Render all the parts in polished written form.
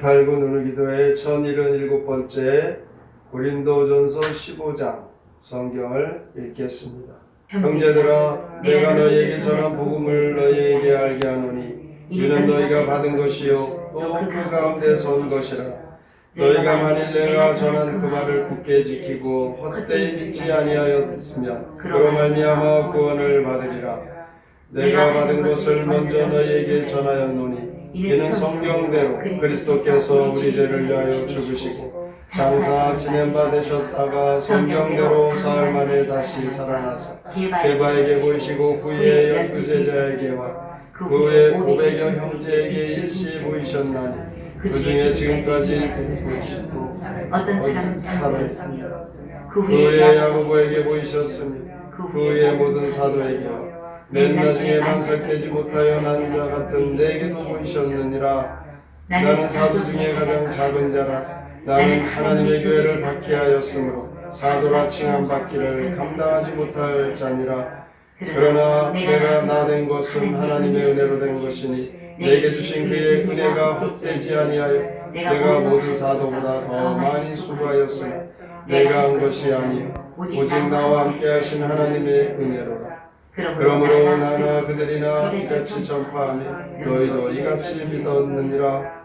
289 누누기도의 1077번째 고린도전서 15장 성경을 읽겠습니다. 형제들아, 내가 너희에게 전한 복음을 너희에게 알게 하노니 이는 너희가 받은 것이요 또 그 가운데서 온 것이라. 너희가 만일 내가 전한 그 말을 굳게 지키고 헛되이 믿지 아니하였으면 그로 말미암아 구원을 받으리라. 내가 받은 것을 먼저 너희에게 전하였노니 이는 성경대로 그리스도께서 우리 죄를 위하여 죽으시고 장사 지낸 바 되셨다가 성경대로 사흘 만에 다시 살아나사 게바에게 보이시고 후에 12제자에게와 그 후에 500여 형제에게 일시 보이셨나니 그 중에 지금까지 보이시고 어떤 사람은 잠들었으며 그 후에 야고보에게 보이셨으며 그 후에 모든 사도에게와 맨 나중에 만삭되지 못하여 난 자 같은 내게도 보이셨느니라. 나는 사도 중에 가장 작은 자라. 나는 하나님의 교회를 박해하였으므로 사도라 칭함받기를 감당하지 못할 자니라. 그러나 내가 나 된 것은 하나님의 은혜로 된 것이니 내게 주신 그의 은혜가 헛되지 아니하여 내가 모든 사도보다 더 많이 수고하였으나 내가 한 것이 아니요 오직 나와 함께 하신 하나님의 은혜로라. 그러므로 나나 그들이나 이같이 전파하며 너희도 이같이 믿었느니라.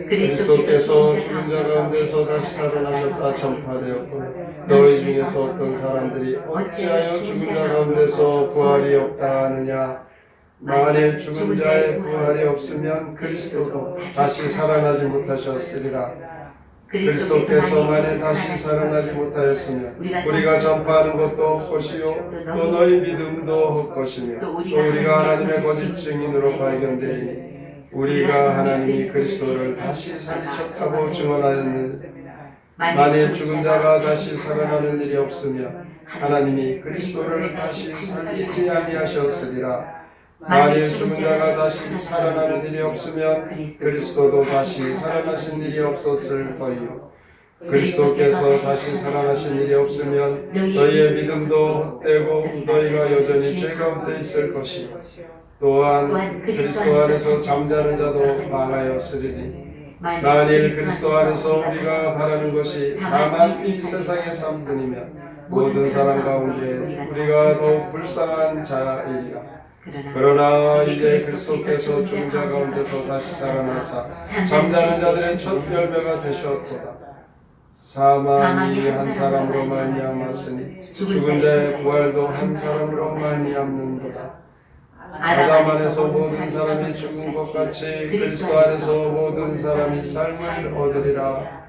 그리스도께서 죽은 자 가운데서 다시 살아나셨다 전파되었고 너희 중에서 어떤 사람들이 어찌하여 죽은 자 가운데서 부활이 없다 하느냐. 만일 죽은 자의 부활이 없으면 그리스도도 다시 살아나지 못하셨으리라. 그리스도께서 만일 다시 살아나지 못하였으면 우리가 전파하는 것도 헛것이요 또 너희 믿음도 헛것이며 또 우리가 하나님의 거짓 증인으로 발견되리니 우리가 하나님이 그리스도를 다시 살리셨다고 증언하였느니 만일 죽은 자가 다시 살아나는 일이 없으면 하나님이 그리스도를 다시 살리지 아니하셨으리라. 만일 죽은 자가 다시 살아나는 일이 없으면 그리스도도 다시 살아나신 일이 없었을 터이요 그리스도께서 다시 살아나신 일이 없으면 너희의 믿음도 헛되고 너희가 여전히 죄 가운데 있을 것이요 또한 그리스도 안에서 잠자는 자도 망하였으리니 만일 그리스도 안에서 우리가 바라는 것이 다만 이 세상의 삶뿐이면 모든 사람 가운데 우리가 더욱 불쌍한 자이리라. 그러나 이제 그리스도께서 죽은 자 가운데서 다시 살아나사 잠자는 자들의 첫 열매가 되셨도다. 사망이 한 사람으로 말미암았으니 죽은 자의 부활도 한 사람으로 말미암는도다. 아담 안에서 모든 사람이 죽은 것 같이 그리스도 안에서 모든 사람이 삶을 얻으리라.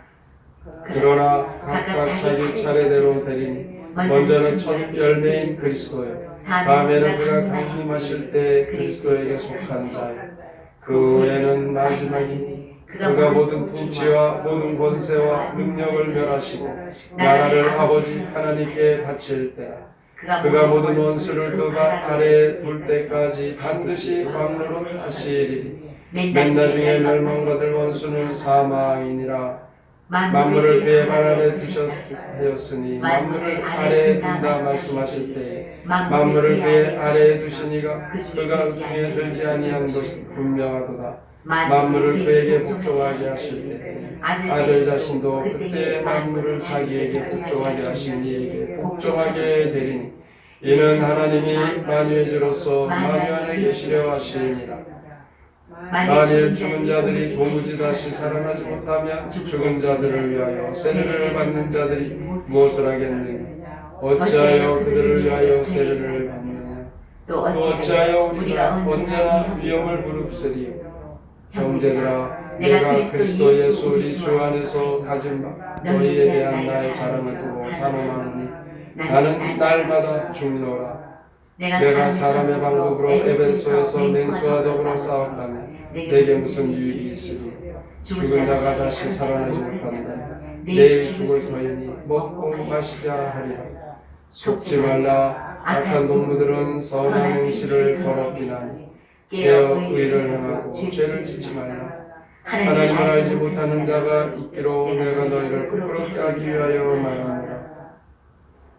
그러나 각각 자기 차례대로 되리니 먼저는 첫 열매인 그리스도요 다음에는 그가 강림하실 때 그리스도에게 속한 자요 그 후에는 마지막이니 그가 모든 통치와 모든 권세와 능력을 멸하시고 나라를 아버지 하나님께 바칠 때라. 그가 모든 원수를 그가 아래에 둘 때까지 반드시 왕노릇 하시리니 맨 나중에 멸망받을 원수는 사망이니라. 만물을 그의 발 아래 두셨으니 만물을 아래에 둔다 말씀하실 때에 만물을 그의 아래에 두시니가 그가 중에 들지 아니한 것은 분명하도다. 만물을 그에게 복종하게 하실 때 아들 자신도 그때 만물을 자기에게 복종하게 하신 이에게 복종하게 되리니 이는 하나님이 만유의 주로서 만유 안에 계시려 하심이라. 만일 죽은 자들이 도무지 다시 살아나지 못하면 죽은 자들을 위하여 세례를 받는 자들이 무엇을 하겠느냐. 어찌하여 그들을 위하여 세례를 받느냐. 또 어찌하여 우리가 언제나 위험을 무릅쓰리요. 형제들아, 내가 그리스도 예수 우리 주 안에서 가진 바 너희에 대한 나의 자랑을 두고 단언하노니 나는 날마다 죽노라. 내가 사람의 방법으로 에베소에서 맹수와 더불어 싸웠다면 내게 무슨 유익이 있으니 죽은 자가 다시 살아나지 못한다면 내일 죽을 터이니 먹고 마시자 하리라. 속지 말라. 악한 동무들은 선한 행실을 더럽히나니 깨어 의를 행하고 죄를 짓지 말라. 하나님을 알지 못하는 자가 있기로 내가 너희를 부끄럽게 하기 위하여 말하노라.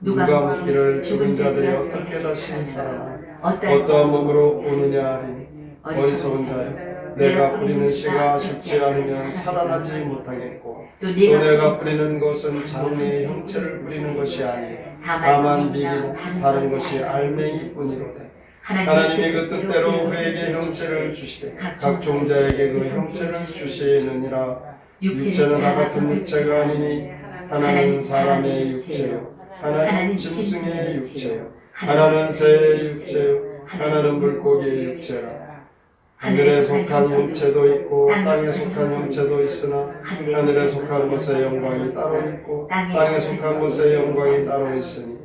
누가 묻기를 죽은 자들이 어떻게 다시 살아나 어떠한 몸으로 오느냐 하리니 어리석은 자여 내가 뿌리는 씨가 죽지 않으면 살아나지 못하겠고 또 또 내가 내가 뿌리는 것은 장래의 형체를 뿌리는 것이 아니요 다만 미리 다른 것이 알맹이뿐이로되 하나님이 그 뜻대로 그에게 형체를 주시되 각 종자에게 그 형체를 주시느니라. 육체는 다 같은 육체가 아니니 하나는 사람의 육체요 하나는 짐승의 육체요 하나는 새의 육체요 하나는 물고기의 육체라. 하늘에 속한 형체도 있고 땅에 속한 형체도 있으나 하늘에 속한 것의 영광이 따로 있고 땅에 속한 것의 영광이 따로 있으니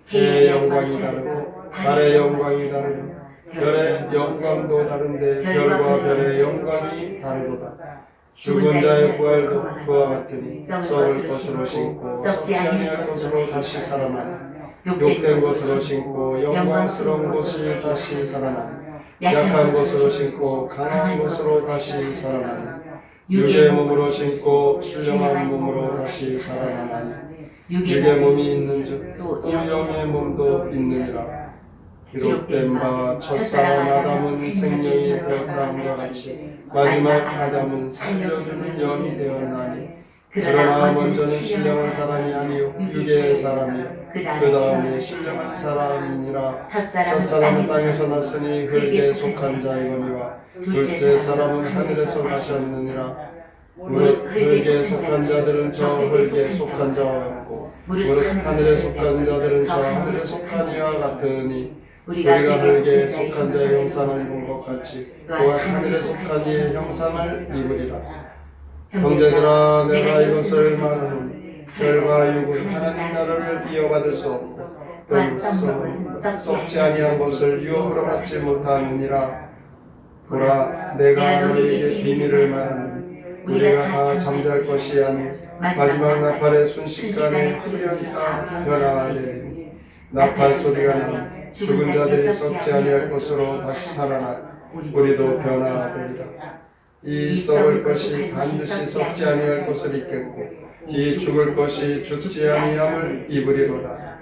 해의 영광이 다르고 달의 영광이 다르고 별의 영광도 다른데 별과 별의 영광이 다르도다. 죽은 자의 부활도 그와 같으니 썩을 것으로 신고 썩지 아니할 것으로 다시 살아나니 욕된 것으로 신고 영광스러운 것이 다시 살아나니 약한 것으로 신고 강한 것으로 다시 살아나니 육의 몸으로 신고 신령한 몸으로 다시 살아나니 육의 몸이 있는즉 또 영의 몸도 있느니라. 기록된 바 첫사람 아담은 생명이 되었다함과 같이 마지막 아담은 살려주는 영이 되었나니 그러나 먼저는 신령한 사람이 아니요 육의 사람이요 그 다음에 신령한 사람이니라. 첫사람은 땅에서 났으니 흙에 속한 자이거니와 둘째 사람은 하늘에서 나셨느니라. 무릇 흙에 속한 자들은 저 흙에 속한 자와 같고 무릇 하늘에 속한 자들은 저 하늘에 속한 이와 같으니 우리가 흙에 속한 자의 형상을 입은 것 같이 또한 하늘에 속한 이의 형상을 입으리라. 형제들아 내가 이것을 말하노니 혈과 육은 하나님 나라를 이어받을 수 없고 또 썩지 아니한 것을 유업으로 받지 못하느니라. 보라 내가 너희에게 비밀을 말하노니 우리가 다 잠잘 것이 아니 마지막 나팔의 순식간에 후련히 다 변화되리니 나팔 소리가 나니 죽은 자들이 썩지 아니할 것으로 다시 살아나 우리도 변화되리라. 이 썩을 것이 반드시 썩지 아니할 것을 입겠고 이 죽을 것이 죽지 아니함을 입으리로다.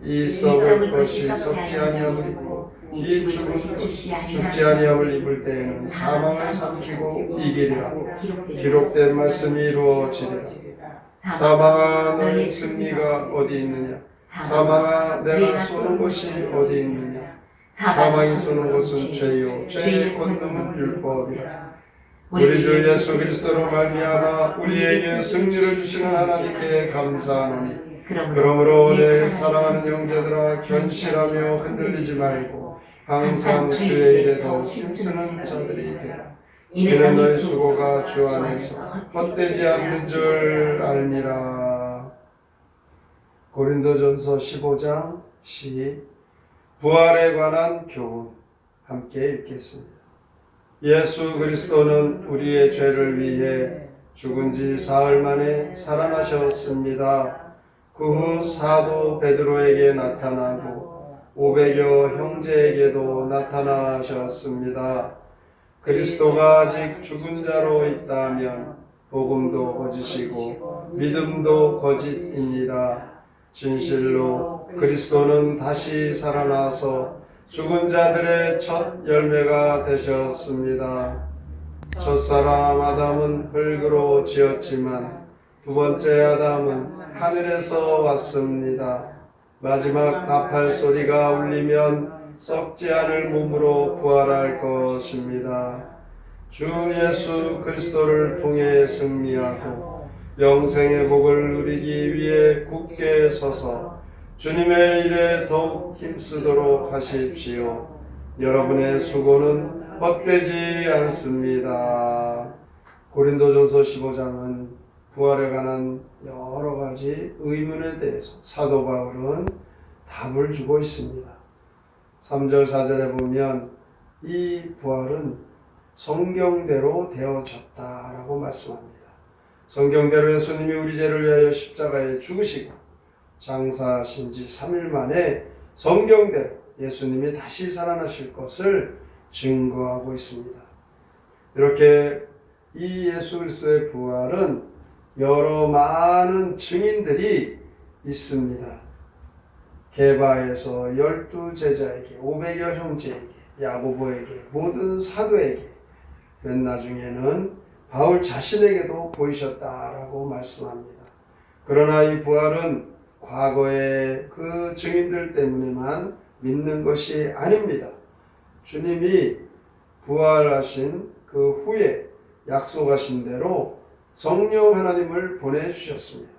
이 썩을 것이 썩지 아니함을 입고 이 죽을 것이 죽지 아니함을 입을 때에는 사망을 삼키고 이기리라. 기록된 말씀이 이루어지리라. 사망아 너희 승리가 어디 있느냐? 사망아 내가 쏘는 곳이 어디 있느냐? 사망이 쏘는 곳은 죄요 죄의 권능은 율법이라. 우리 주 예수 그리스도로 말미암아 우리에게 승리를 주시는 하나님께 감사하노니 그러므로 내 사랑하는 형제들아 견실하며 흔들리지 말고 항상 주의 일에 더 힘쓰는 자들이 되라. 이는 너희 수고가 주 안에서 헛되지 않는 줄 알미라. 고린도전서 15장 부활에 관한 교훈 함께 읽겠습니다. 예수 그리스도는 우리의 죄를 위해 죽은 지 사흘 만에 살아나셨습니다. 그 후 사도 베드로에게 나타나고 500여 형제에게도 나타나셨습니다. 그리스도가 아직 죽은 자로 있다면 복음도 거짓이고 믿음도 거짓입니다. 진실로 그리스도는 다시 살아나서 죽은 자들의 첫 열매가 되셨습니다. 첫사람 아담은 흙으로 지었지만 두 번째 아담은 하늘에서 왔습니다. 마지막 나팔 소리가 울리면 썩지 않을 몸으로 부활할 것입니다. 주 예수 그리스도를 통해 승리하고 영생의 복을 누리기 위해 굳게 서서 주님의 일에 더욱 힘쓰도록 하십시오. 여러분의 수고는 헛되지 않습니다. 고린도전서 15장은 부활에 관한 여러 가지 의문에 대해서 사도 바울은 답을 주고 있습니다. 3절 4절에 보면 이 부활은 성경대로 되어졌다라고 말씀합니다. 성경대로 예수님이 우리 죄를 위하여 십자가에 죽으시고 장사하신 지 3일 만에 성경대로 예수님이 다시 살아나실 것을 증거하고 있습니다. 이렇게 이 예수 그리스도의 부활은 여러 많은 증인들이 있습니다. 게바에서 12제자에게 500여 형제에게 야고보에게 모든 사도에게 맨 나중에는 바울 자신에게도 보이셨다라고 말씀합니다. 그러나 이 부활은 과거의 그 증인들 때문에만 믿는 것이 아닙니다. 주님이 부활하신 그 후에 약속하신 대로 성령 하나님을 보내주셨습니다.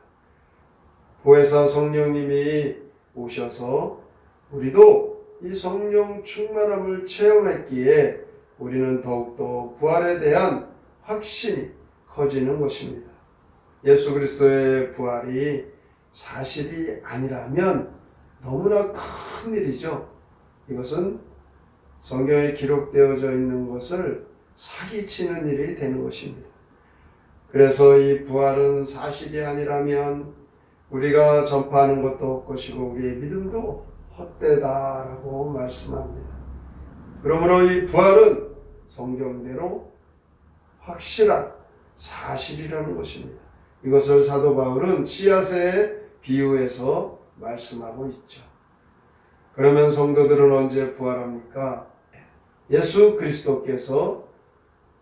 보혜사 성령님이 오셔서 우리도 이 성령 충만함을 체험했기에 우리는 더욱더 부활에 대한 확신이 커지는 것입니다. 예수 그리스도의 부활이 사실이 아니라면 너무나 큰 일이죠. 이것은 성경에 기록되어져 있는 것을 사기치는 일이 되는 것입니다. 그래서 이 부활은 사실이 아니라면 우리가 전파하는 것도 것이고 우리의 믿음도 헛되다라고 말씀합니다. 그러므로 이 부활은 성경대로 확실한 사실이라는 것입니다. 이것을 사도 바울은 씨앗에 비유해서 말씀하고 있죠. 그러면 성도들은 언제 부활합니까? 예수 그리스도께서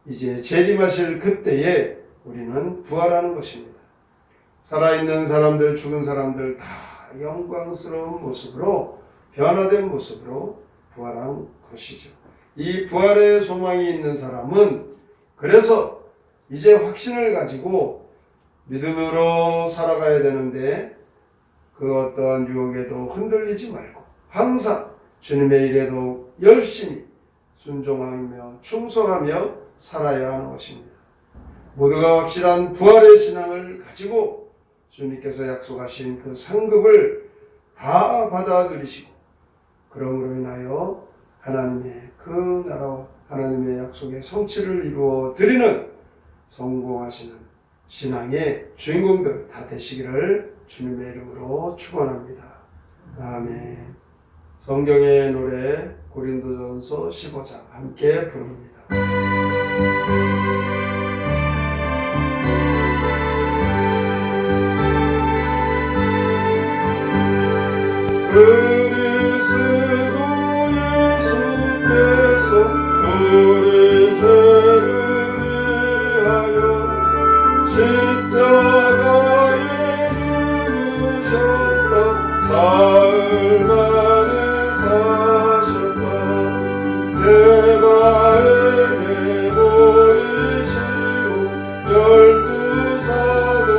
이제 재림하실 그때에 우리는 부활하는 것입니다. 살아있는 사람들, 죽은 사람들 다 영광스러운 모습으로, 변화된 모습으로 부활한 것이죠. 이 부활의 소망이 있는 사람은 그래서 이제 확신을 가지고 믿음으로 살아가야 되는데 그 어떠한 유혹에도 흔들리지 말고 항상 주님의 일에도 열심히 순종하며 충성하며 살아야 하는 것입니다. 모두가 확실한 부활의 신앙을 가지고 주님께서 약속하신 그 상급을 다 받아 누리시고 그러므로 인하여 하나님의 그 나라와 하나님의 약속의 성취를 이루어 드리는 성공하시는 신앙의 주인공들 다 되시기를 주님의 이름으로 축원합니다. 아멘. 성경의 노래 고린도전서 15장 함께 부릅니다. 그리스도 예수께서 우리 죄를 위하여 십자가에 죽으셨다. 사흘 만에 사셨다. 대바에게 보이시고 12 사도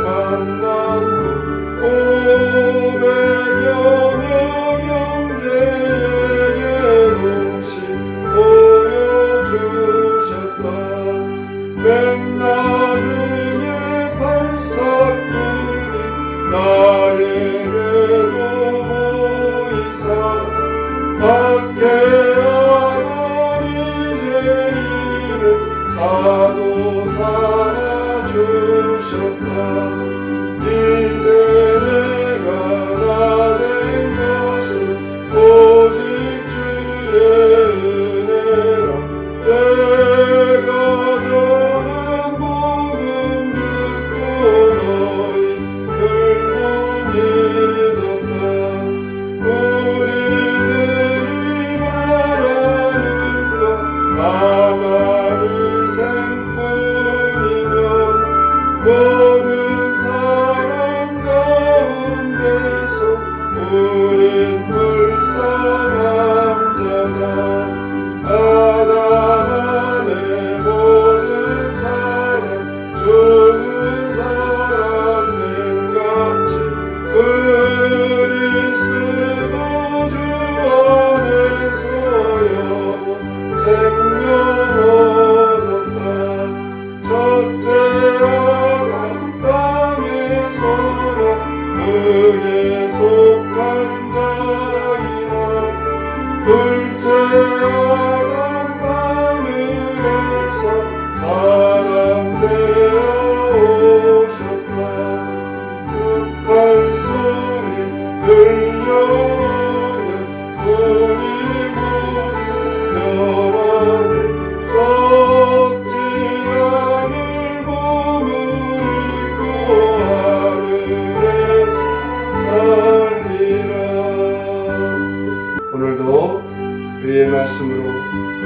만난 후 500여 명 형제에게 동시 보여주셨다. 맨 나중에 발사꾼이 나에게로 모이사 박해하던 이제일을 사도 삼아 주셨다. 이제 내가 나 된 것은 오직 주의 은혜라. 내가 전한 복음 듣고 너희 결국 믿었다. 우리들이 바라는 것 가만히 생뿐이면 모든 사람 가운데서 우린 불쌍한 자다. 아담 안에 모든 사람 죽은 사람들같이 그리스도 주 안에서 영원 생명 얻었다. 첫째 아담 땅에서는 그에 속한 자이나 둘째 아담 하늘에서 사람 되어 오셨다. 그 발소리 들려오면 우리 모두 변하리. 썩지 않을 몸을 입고 하늘에서 살리라. 오늘도 그의 말씀으로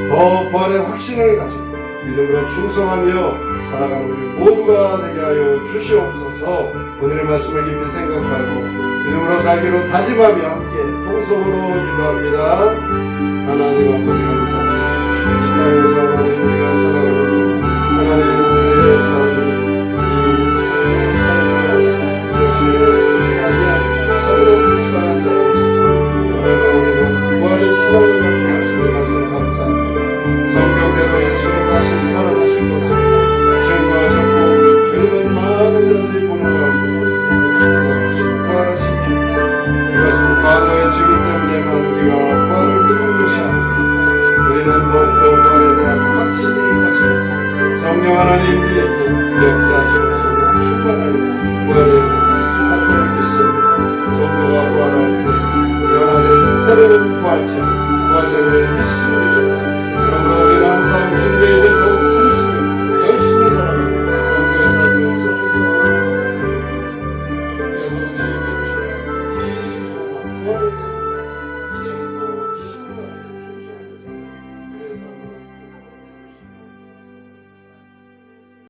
더 부활의 확신을 가지고 믿음으로 충성하며 살아가는 우리 모두가 되게 하여 주시옵소서. 오늘의 말씀을 깊이 생각하고 믿음으로 살기로 다짐하며 함께 통성으로 기도합니다. 하나님 아버지 감사합니다. 이 땅에서 하나님 우리가 살아가는 하나님 우리의 삶을 이 세상의 삶을 그것이 세상이 아니라 참으로 불쌍한 자를 오늘 부활의 신앙을 갖게 하시는 것을 감사합니다. 성경대로 예수는 다시 살아나실 것을 증거하셨고 주님은 많은 자들이 보는 가운데 부활하신 주 이것은 과거의 증인 때문에만 우리가 부활을 믿는 것이 아닙니다. 우리는 더욱더 부활에 대한 확신이 가지고 성령 하나님 우리에게 역사하시는 충만하여 부활의 사건을 믿습니다. 성도가 부활할 때 변화된 새로운 부활체 부활되는